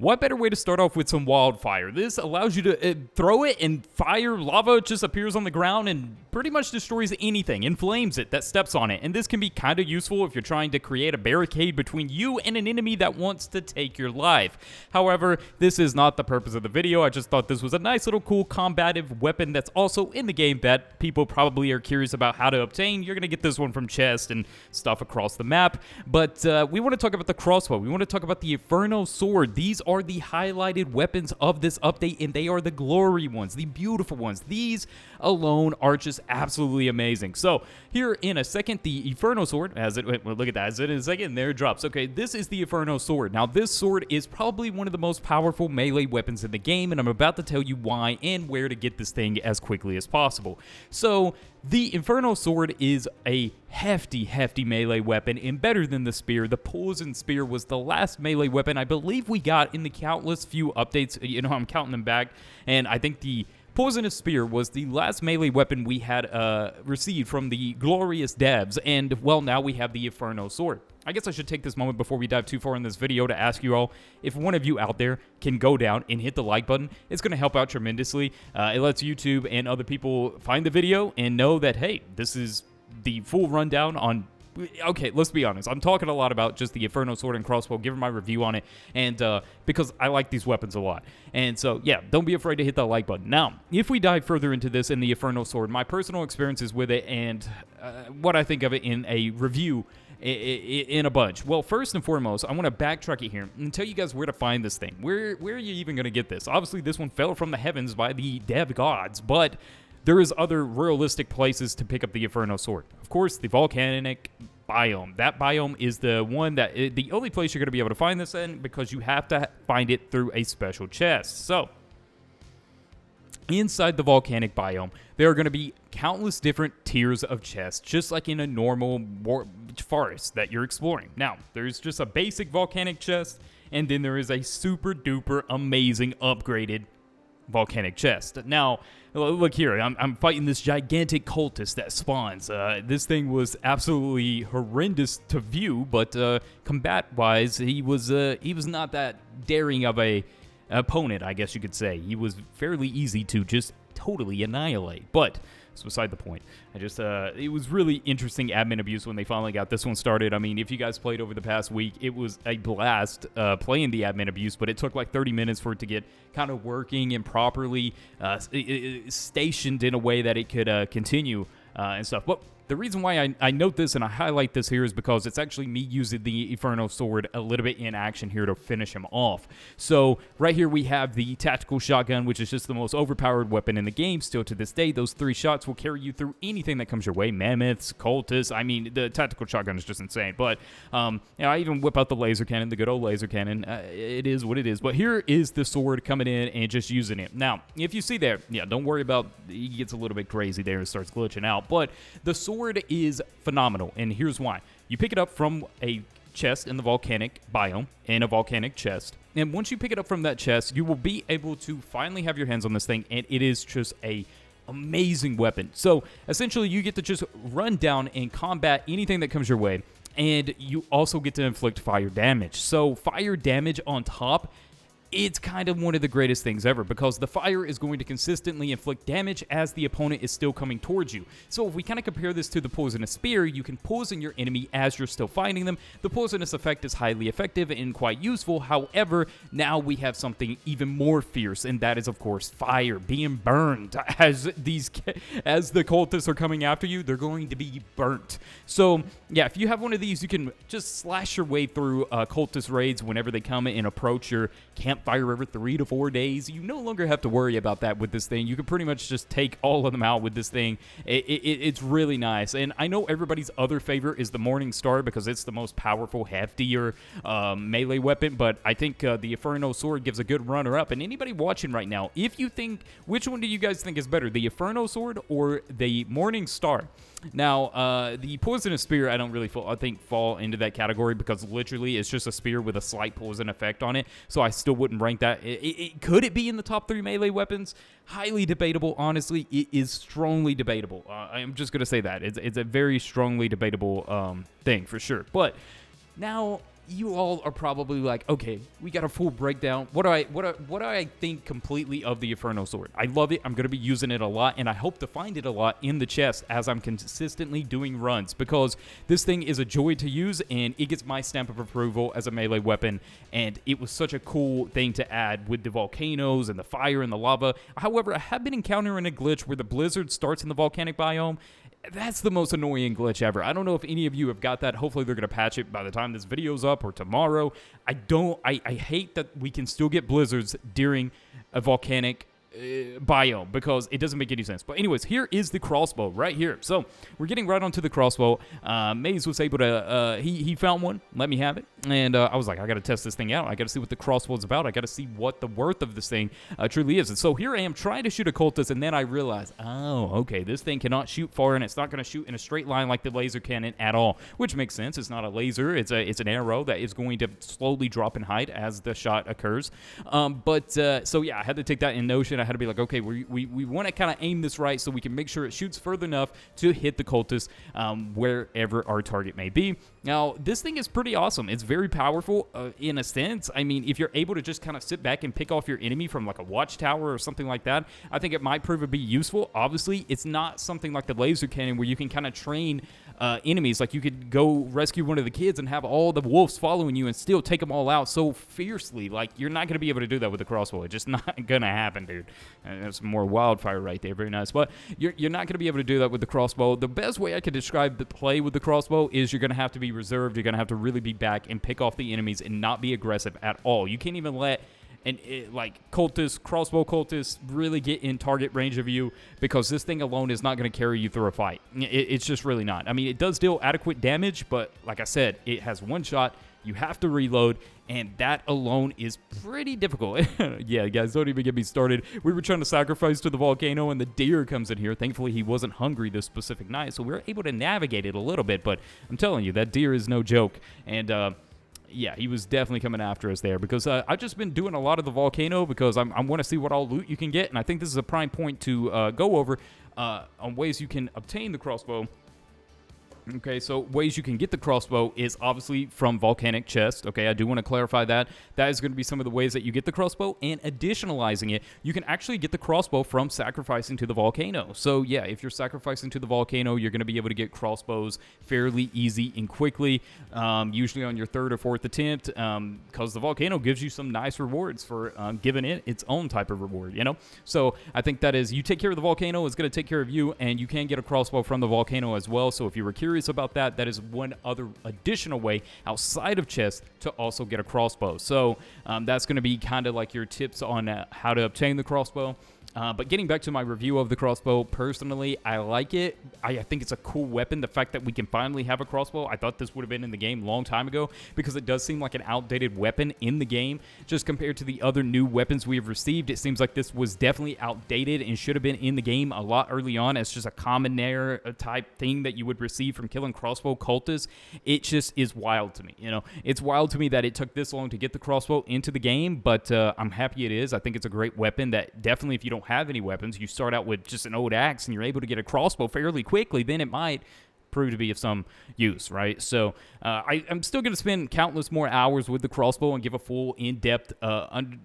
what better way to start off with some wildfire? This allows you to throw it and fire. Lava just appears on the ground and pretty much destroys anything, inflames it that steps on it. And this can be kind of useful if you're trying to create a barricade between you and an enemy that wants to take your life. However, this is not the purpose of the video. I just thought this was a nice little cool combative weapon that's also in the game that people probably are curious about how to obtain. You're going to get this one from chest and stuff across the map. But we want to talk about the crossbow. We want to talk about the Inferno sword. These are the highlighted weapons of this update, and they are the glory ones, the beautiful ones. These alone are just absolutely amazing. So here in a second, the Inferno sword, look at that, as in a second, there it drops. Okay, this is the Inferno sword. Now, this sword is probably one of the most powerful melee weapons in the game, and I'm about to tell you why and where to get this thing as quickly as possible. So the Inferno sword is a hefty melee weapon, and better than the spear. The poison spear was the last melee weapon I believe we got in the countless few updates. You know, I'm counting them back, and I think the poisonous spear was the last melee weapon we had received from the glorious devs, and well, now we have the Inferno sword. I guess I should take this moment before we dive too far in this video to ask you all, if one of you out there can go down and hit the like button, it's going to help out tremendously. It lets YouTube and other people find the video and know that, hey, this is the full rundown on... Okay, let's be honest. I'm talking a lot about just the Inferno sword and crossbow, giving my review on it, and because I like these weapons a lot. And so, yeah, don't be afraid to hit that like button. Now, if we dive further into this in the Inferno sword, my personal experiences with it and what I think of it in a review in a bunch. Well, first and foremost, I want to backtrack it here and tell you guys where to find this thing. Where are you even going to get this? Obviously, this one fell from the heavens by the dev gods, but there is other realistic places to pick up the Inferno sword. Of course, the volcanic biome. That biome is the one that the only place you're going to be able to find this in, because you have to find it through a special chest. So, inside the volcanic biome, there are going to be countless different tiers of chests, just like in a normal forest that you're exploring. Now, there's just a basic volcanic chest, and then there is a super duper amazing upgraded volcanic chest. Now, look here, I'm fighting this gigantic cultist that spawns. This thing was absolutely horrendous to view, but combat-wise, he was not that daring of a opponent, I guess you could say. He was fairly easy to just totally annihilate, but it's beside the point. It was really interesting admin abuse when they finally got this one started. I mean, if you guys played over the past week, it was a blast playing the admin abuse, but it took like 30 minutes for it to get kind of working and properly stationed in a way that it could continue and stuff. But the reason why I note this and I highlight this here is because it's actually me using the Inferno sword a little bit in action here to finish him off. So right here we have the tactical shotgun, which is just the most overpowered weapon in the game still to this day. Those 3 shots will carry you through anything that comes your way. Mammoths, cultists. I mean, the tactical shotgun is just insane. But I even whip out the laser cannon, the good old laser cannon. It is what it is. But here is the sword coming in and just using it. Now, if you see there, yeah, don't worry about, he gets a little bit crazy there and starts glitching out. But the sword is phenomenal, and here's why. You pick it up from a chest in the volcanic biome, in a volcanic chest, and once you pick it up from that chest, you will be able to finally have your hands on this thing, and it is just a amazing weapon. So essentially, you get to just run down and combat anything that comes your way, and you also get to inflict fire damage. So fire damage on top, it's kind of one of the greatest things ever, because the fire is going to consistently inflict damage as the opponent is still coming towards you. So if we kind of compare this to the poisonous spear, you can poison your enemy as you're still fighting them. The poisonous effect is highly effective and quite useful. However, now we have something even more fierce, and that is, of course, fire, being burned. As the cultists are coming after you, they're going to be burnt. So yeah, if you have one of these, you can just slash your way through cultist raids whenever they come and approach your campfire every 3 to 4 days. You no longer have to worry about that with this thing. You can pretty much just take all of them out with this thing. It's really nice. And I know everybody's other favorite is the Morning Star because it's the most powerful, heftier melee weapon, but I think the Inferno sword gives a good runner-up. And anybody watching right now, if you think, which one do you guys think is better, the Inferno sword or the Morning Star? Now, the poisonous spear, I don't really fall into that category because literally it's just a spear with a slight poison effect on it, so I still wouldn't rank that. Could it be in the top 3 melee weapons? Highly debatable, honestly. It is strongly debatable. I'm just going to say that. It's a very strongly debatable thing, for sure. But now, you all are probably like, okay, we got a full breakdown. What do I think completely of the Inferno sword? I love it. I'm going to be using it a lot, and I hope to find it a lot in the chest as I'm consistently doing runs, because this thing is a joy to use, and it gets my stamp of approval as a melee weapon, and it was such a cool thing to add with the volcanoes and the fire and the lava. However, I have been encountering a glitch where the blizzard starts in the volcanic biome. That's the most annoying glitch ever. I don't know if any of you have got that. Hopefully they're going to patch it by the time this video's up or tomorrow. I hate that we can still get blizzards during a volcanic biome, because it doesn't make any sense. But anyways, here is the crossbow right here. So we're getting right onto the crossbow. Maze was able to, he found one, let me have it. And I was like, I got to test this thing out. I got to see what the crossbow is about. I got to see what the worth of this thing truly is. And so here I am trying to shoot a cultist, and then I realized, oh, okay, this thing cannot shoot far, and it's not going to shoot in a straight line like the laser cannon at all, which makes sense. It's not a laser. It's an arrow that is going to slowly drop in height as the shot occurs. So yeah, I had to take that in notion. I had to be like, okay, we want to kind of aim this right so we can make sure it shoots further enough to hit the cultist wherever our target may be. Now, this thing is pretty awesome. It's very powerful in a sense. I mean, if you're able to just kind of sit back and pick off your enemy from like a watchtower or something like that, I think it might prove to be useful. Obviously, it's not something like the laser cannon where you can kind of train enemies. Like, you could go rescue one of the kids and have all the wolves following you and still take them all out so fiercely. Like, you're not going to be able to do that with the crossbow. It's just not going to happen, dude. That's more wildfire right there. Very nice. But you're not going to be able to do that with the crossbow. The best way I could describe the play with the crossbow is you're going to have to be reserved. You're going to have to really be back and pick off the enemies and not be aggressive at all. You can't even let crossbow cultists really get in target range of you, because this thing alone is not going to carry you through a fight. It's just really not. I mean, it does deal adequate damage, but like I said, it has one shot. You have to reload, and that alone is pretty difficult. Yeah, guys, don't even get me started. We were trying to sacrifice to the volcano, and the deer comes in here. Thankfully, he wasn't hungry this specific night, so we were able to navigate it a little bit, but I'm telling you, that deer is no joke. And yeah, he was definitely coming after us there, because I've just been doing a lot of the volcano because I want to see what all loot you can get, and I think this is a prime point to go over on ways you can obtain the crossbow. Okay, so ways you can get the crossbow is obviously from volcanic chest. Okay, I do want to clarify that. That is going to be some of the ways that you get the crossbow, and additionalizing it, you can actually get the crossbow from sacrificing to the volcano. So yeah, if you're sacrificing to the volcano, you're going to be able to get crossbows fairly easy and quickly, usually on your third or fourth attempt, because the volcano gives you some nice rewards for giving it its own type of reward, you know? So I think that is, you take care of the volcano, it's going to take care of you, and you can get a crossbow from the volcano as well. So if you were curious about that, that is one other additional way outside of chest to also get a crossbow. So that's going to be kind of like your tips on how to obtain the crossbow. But getting back to my review of the crossbow, personally, I like it. I think it's a cool weapon. The fact that we can finally have a crossbow, I thought this would have been in the game a long time ago, because it does seem like an outdated weapon in the game. Just compared to the other new weapons we have received, it seems like this was definitely outdated and should have been in the game a lot early on as just a commonaire type thing that you would receive from killing crossbow cultists. It just is wild to me, you know. It's wild to me that it took this long to get the crossbow into the game, but I'm happy it is. I think it's a great weapon that definitely, if you don't have any weapons, you start out with just an old axe and you're able to get a crossbow fairly quickly, then it might prove to be of some use, right? So I'm still going to spend countless more hours with the crossbow and give a full in-depth,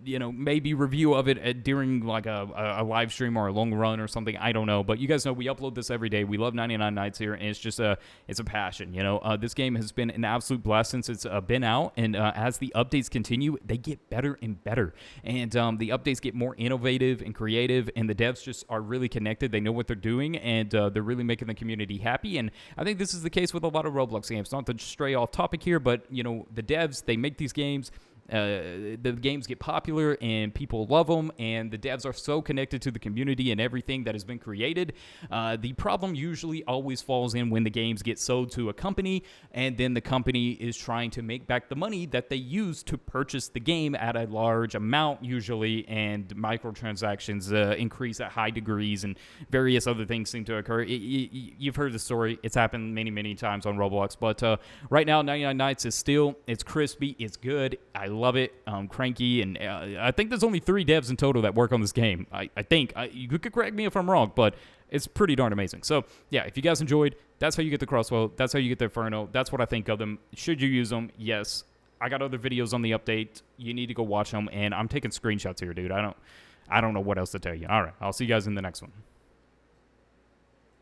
maybe review of it during like a live stream or a long run or something. I don't know, but you guys know we upload this every day. We love 99 Nights here, and it's just it's a passion, you know. This game has been an absolute blast since it's been out, and as the updates continue, they get better and better, and the updates get more innovative and creative, and the devs just are really connected. They know what they're doing, and they're really making the community happy, and I think this is the case with a lot of Roblox games. Not to stray off topic here, but, you know, the devs, they make these games. The games get popular and people love them, and the devs are so connected to the community and everything that has been created. The problem usually always falls in when the games get sold to a company, and then the company is trying to make back the money that they used to purchase the game at a large amount usually, and microtransactions increase at high degrees, and various other things seem to occur. You've heard the story. It's happened many, many times on Roblox, but right now 99 Nights is still, it's crispy, it's good. I love it. Cranky, and I think there's only 3 devs in total that work on this game. I think. You could correct me if I'm wrong, but it's pretty darn amazing. So, yeah, if you guys enjoyed, that's how you get the crossbow. That's how you get the Inferno. That's what I think of them. Should you use them? Yes. I got other videos on the update. You need to go watch them, and I'm taking screenshots here, dude. I don't know what else to tell you. All right, I'll see you guys in the next one.